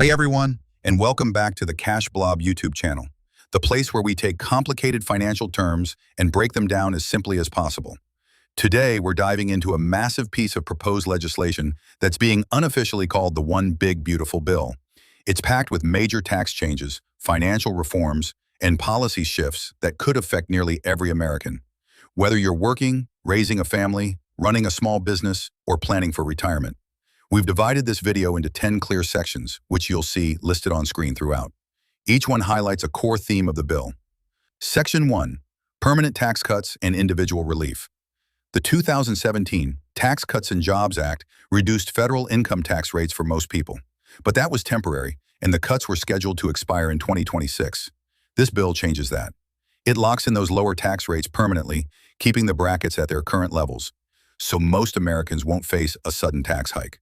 Hey everyone, and welcome back to the Cash Blob YouTube channel, the place where we take complicated financial terms and break them down as simply as possible. Today, we're diving into a massive piece of proposed legislation that's being unofficially called the One Big Beautiful Bill. It's packed with major tax changes, financial reforms, and policy shifts that could affect nearly every American. Whether you're working, raising a family, running a small business, or planning for retirement. We've divided this video into 10 clear sections, which you'll see listed on screen throughout. Each one highlights a core theme of the bill. Section 1. Permanent Tax Cuts and Individual Relief. The 2017 Tax Cuts and Jobs Act reduced federal income tax rates for most people. But that was temporary, and the cuts were scheduled to expire in 2026. This bill changes that. It locks in those lower tax rates permanently, keeping the brackets at their current levels, so most Americans won't face a sudden tax hike.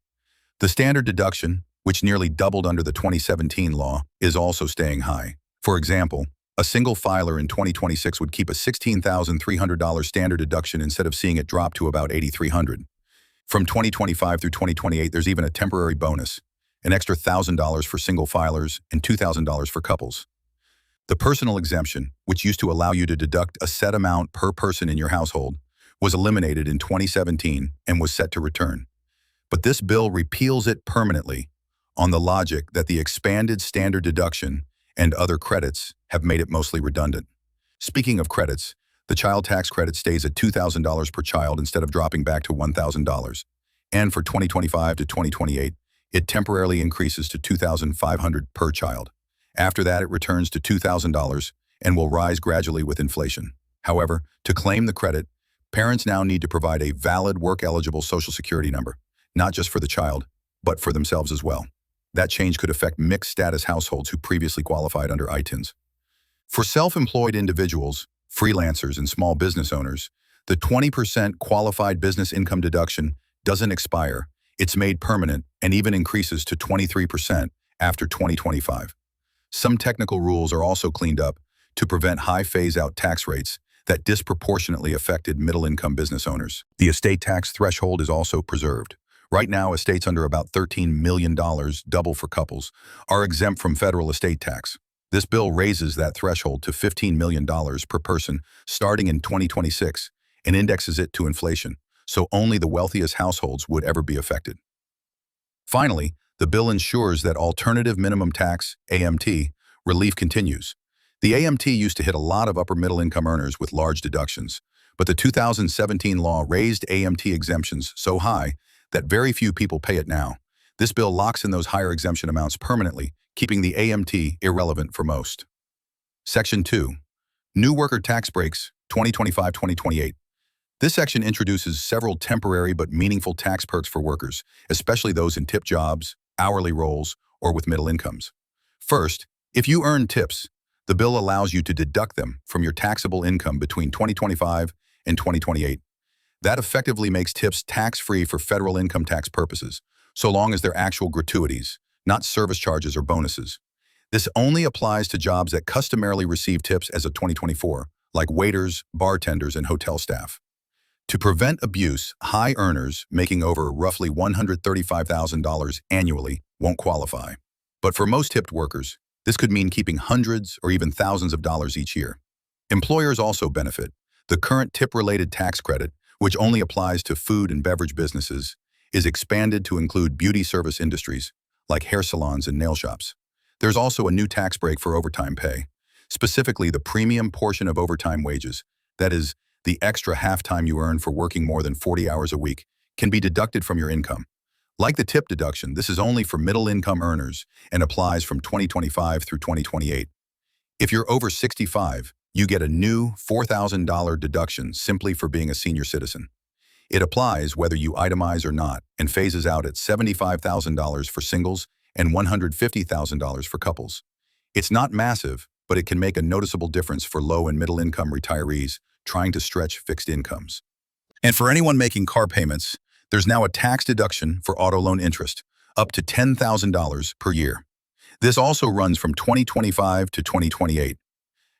The standard deduction, which nearly doubled under the 2017 law, is also staying high. For example, a single filer in 2026 would keep a $16,300 standard deduction instead of seeing it drop to about $8,300. From 2025 through 2028, there's even a temporary bonus, an extra $1,000 for single filers and $2,000 for couples. The personal exemption, which used to allow you to deduct a set amount per person in your household, was eliminated in 2017 and was set to return. But this bill repeals it permanently on the logic that the expanded standard deduction and other credits have made it mostly redundant. Speaking of credits, the child tax credit stays at $2,000 per child instead of dropping back to $1,000. And for 2025 to 2028, it temporarily increases to $2,500 per child. After that, it returns to $2,000 and will rise gradually with inflation. However, to claim the credit, parents now need to provide a valid work-eligible Social Security number, not just for the child, but for themselves as well. That change could affect mixed-status households who previously qualified under ITINs. For self-employed individuals, freelancers, and small business owners, the 20% qualified business income deduction doesn't expire. It's made permanent and even increases to 23% after 2025. Some technical rules are also cleaned up to prevent high phase-out tax rates that disproportionately affected middle-income business owners. The estate tax threshold is also preserved. Right now, estates under about $13 million, double for couples, are exempt from federal estate tax. This bill raises that threshold to $15 million per person starting in 2026 and indexes it to inflation, so only the wealthiest households would ever be affected. Finally, the bill ensures that alternative minimum tax, AMT, relief continues. The AMT used to hit a lot of upper middle income earners with large deductions, but the 2017 law raised AMT exemptions so high that very few people pay it now. This bill locks in those higher exemption amounts permanently, keeping the AMT irrelevant for most. Section 2. New Worker Tax Breaks, 2025-2028. This section introduces several temporary but meaningful tax perks for workers, especially those in tip jobs, hourly roles, or with middle incomes. First, if you earn tips, the bill allows you to deduct them from your taxable income between 2025 and 2028. That effectively makes tips tax-free for federal income tax purposes, so long as they're actual gratuities, not service charges or bonuses. This only applies to jobs that customarily receive tips as of 2024, like waiters, bartenders, and hotel staff. To prevent abuse, high earners making over roughly $135,000 annually won't qualify. But for most tipped workers, this could mean keeping hundreds or even thousands of dollars each year. Employers also benefit. The current tip-related tax credit, which only applies to food and beverage businesses, is expanded to include beauty service industries, like hair salons and nail shops. There's also a new tax break for overtime pay, specifically the premium portion of overtime wages, that is, the extra half-time you earn for working more than 40 hours a week, can be deducted from your income. Like the tip deduction, this is only for middle-income earners and applies from 2025 through 2028. If you're over 65, you get a new $4,000 deduction simply for being a senior citizen. It applies whether you itemize or not and phases out at $75,000 for singles and $150,000 for couples. It's not massive, but it can make a noticeable difference for low and middle income retirees trying to stretch fixed incomes. And for anyone making car payments, there's now a tax deduction for auto loan interest, up to $10,000 per year. This also runs from 2025 to 2028.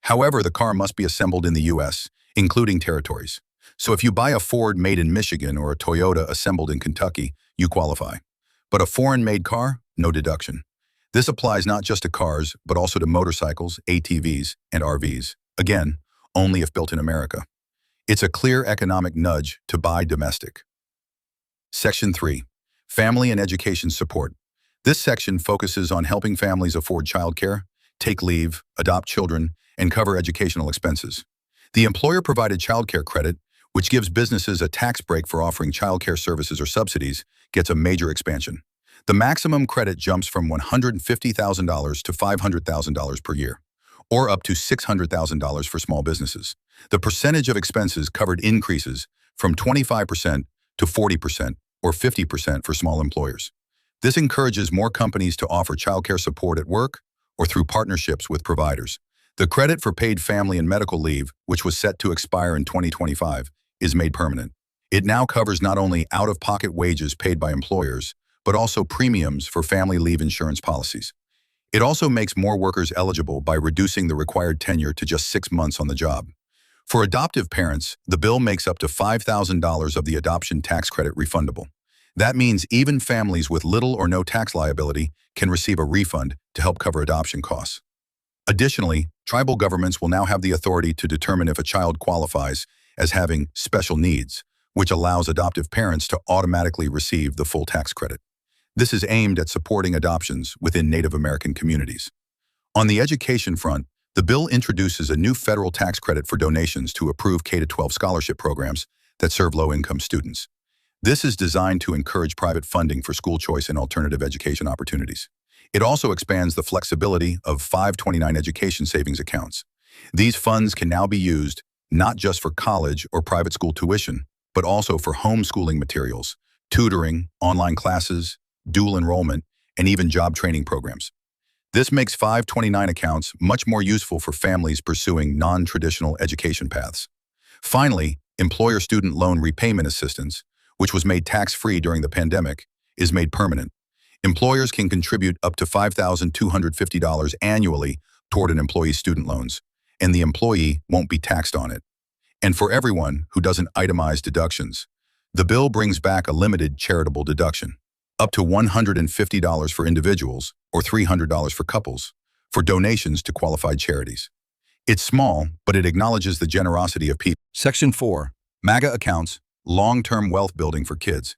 However, the car must be assembled in the U.S., including territories. So if you buy a Ford made in Michigan or a Toyota assembled in Kentucky, you qualify. But a foreign-made car, no deduction. This applies not just to cars, but also to motorcycles, ATVs, and RVs. Again, only if built in America. It's a clear economic nudge to buy domestic. Section 3. Family and Education Support. This section focuses on helping families afford childcare, take leave, adopt children, and cover educational expenses. The employer-provided childcare credit, which gives businesses a tax break for offering childcare services or subsidies, gets a major expansion. The maximum credit jumps from $150,000 to $500,000 per year, or up to $600,000 for small businesses. The percentage of expenses covered increases from 25% to 40% or 50% for small employers. This encourages more companies to offer childcare support at work or through partnerships with providers. The credit for paid family and medical leave, which was set to expire in 2025, is made permanent. It now covers not only out-of-pocket wages paid by employers, but also premiums for family leave insurance policies. It also makes more workers eligible by reducing the required tenure to just 6 months on the job. For adoptive parents, the bill makes up to $5,000 of the adoption tax credit refundable. That means even families with little or no tax liability can receive a refund to help cover adoption costs. Additionally, tribal governments will now have the authority to determine if a child qualifies as having special needs, which allows adoptive parents to automatically receive the full tax credit. This is aimed at supporting adoptions within Native American communities. On the education front, the bill introduces a new federal tax credit for donations to approved K-12 scholarship programs that serve low-income students. This is designed to encourage private funding for school choice and alternative education opportunities. It also expands the flexibility of 529 education savings accounts. These funds can now be used not just for college or private school tuition, but also for homeschooling materials, tutoring, online classes, dual enrollment, and even job training programs. This makes 529 accounts much more useful for families pursuing non-traditional education paths. Finally, employer student loan repayment assistance, which was made tax-free during the pandemic, is made permanent. Employers can contribute up to $5,250 annually toward an employee's student loans, and the employee won't be taxed on it. And for everyone who doesn't itemize deductions, the bill brings back a limited charitable deduction, up to $150 for individuals or $300 for couples, for donations to qualified charities. It's small, but it acknowledges the generosity of people. Section 4. MAGA accounts, long-term wealth building for kids.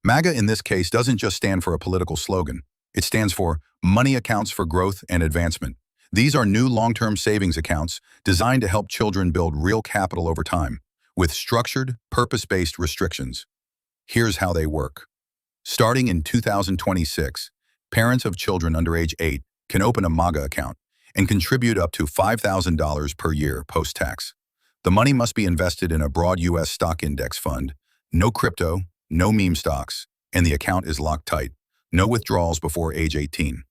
MAGA in this case doesn't just stand for a political slogan. It stands for Money Accounts for Growth and Advancement. These are new long-term savings accounts designed to help children build real capital over time, with structured, purpose-based restrictions. Here's how they work. Starting in 2026, parents of children under age 8 can open a MAGA account and contribute up to $5,000 per year post-tax. The money must be invested in a broad U.S. stock index fund, no crypto, no meme stocks, and the account is locked tight. No withdrawals before age 18.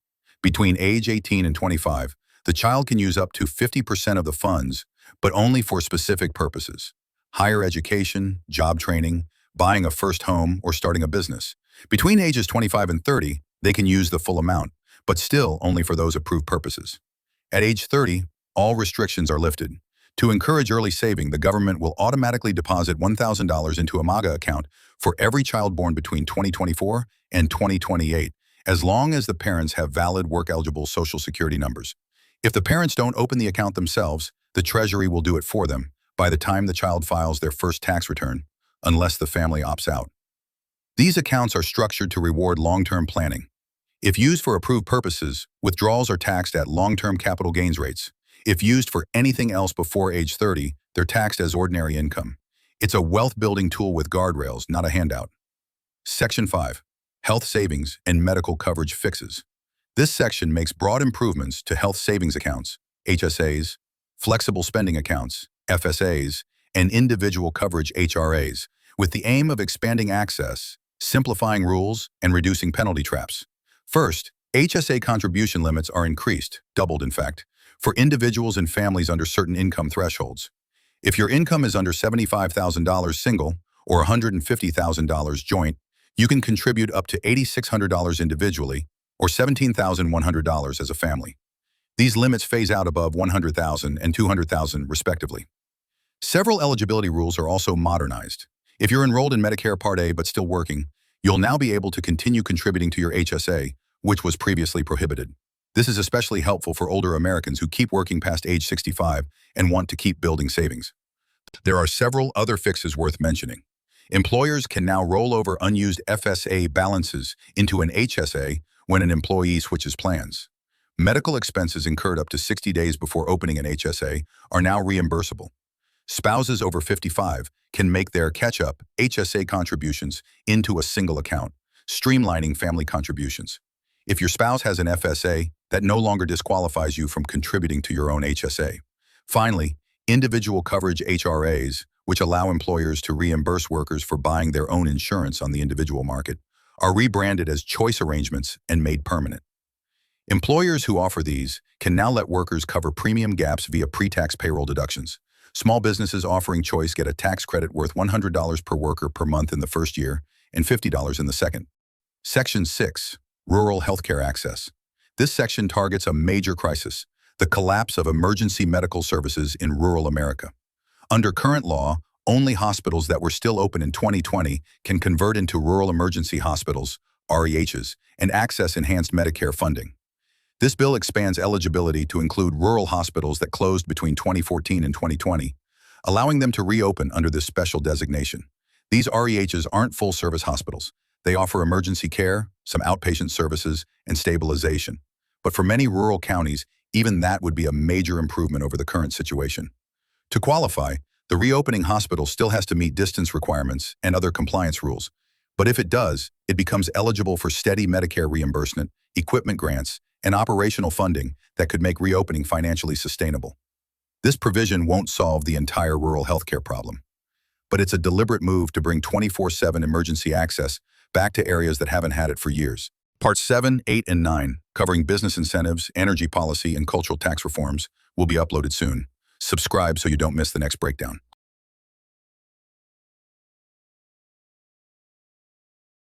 Between age 18 and 25, the child can use up to 50% of the funds, but only for specific purposes: higher education, job training, buying a first home, or starting a business. Between ages 25 and 30, they can use the full amount, but still only for those approved purposes. At age 30, all restrictions are lifted. To encourage early saving, the government will automatically deposit $1,000 into a MAGA account for every child born between 2024 and 2028, as long as the parents have valid work-eligible Social Security numbers. If the parents don't open the account themselves, the Treasury will do it for them by the time the child files their first tax return, unless the family opts out. These accounts are structured to reward long-term planning. If used for approved purposes, withdrawals are taxed at long-term capital gains rates. If used for anything else before age 30, they're taxed as ordinary income. It's a wealth-building tool with guardrails, not a handout. Section 5. Health Savings and Medical Coverage Fixes. This section makes broad improvements to health savings accounts, HSAs, flexible spending accounts, FSAs, and individual coverage HRAs, with the aim of expanding access, simplifying rules, and reducing penalty traps. First, HSA contribution limits are increased, doubled in fact, for individuals and families under certain income thresholds. If your income is under $75,000 single or $150,000 joint, you can contribute up to $8,600 individually or $17,100 as a family. These limits phase out above $100,000 and $200,000 respectively. Several eligibility rules are also modernized. If you're enrolled in Medicare Part A but still working, you'll now be able to continue contributing to your HSA, which was previously prohibited. This is especially helpful for older Americans who keep working past age 65 and want to keep building savings. There are several other fixes worth mentioning. Employers can now roll over unused FSA balances into an HSA when an employee switches plans. Medical expenses incurred up to 60 days before opening an HSA are now reimbursable. Spouses over 55 can make their catch-up HSA contributions into a single account, streamlining family contributions. If your spouse has an FSA, that no longer disqualifies you from contributing to your own HSA. Finally, individual coverage HRAs, which allow employers to reimburse workers for buying their own insurance on the individual market, are rebranded as choice arrangements and made permanent. Employers who offer these can now let workers cover premium gaps via pre-tax payroll deductions. Small businesses offering choice get a tax credit worth $100 per worker per month in the first year and $50 in the second. Section 6. Rural Healthcare Access. This section targets a major crisis, the collapse of emergency medical services in rural America. Under current law, only hospitals that were still open in 2020 can convert into rural emergency hospitals, REHs, and access enhanced Medicare funding. This bill expands eligibility to include rural hospitals that closed between 2014 and 2020, allowing them to reopen under this special designation. These REHs aren't full-service hospitals. They offer emergency care, some outpatient services, and stabilization. But for many rural counties, even that would be a major improvement over the current situation. To qualify, the reopening hospital still has to meet distance requirements and other compliance rules. But if it does, it becomes eligible for steady Medicare reimbursement, equipment grants, and operational funding that could make reopening financially sustainable. This provision won't solve the entire rural healthcare problem, but it's a deliberate move to bring 24/7 emergency access back to areas that haven't had it for years. Parts 7, 8, and 9, covering business incentives, energy policy, and cultural tax reforms, will be uploaded soon. Subscribe so you don't miss the next breakdown.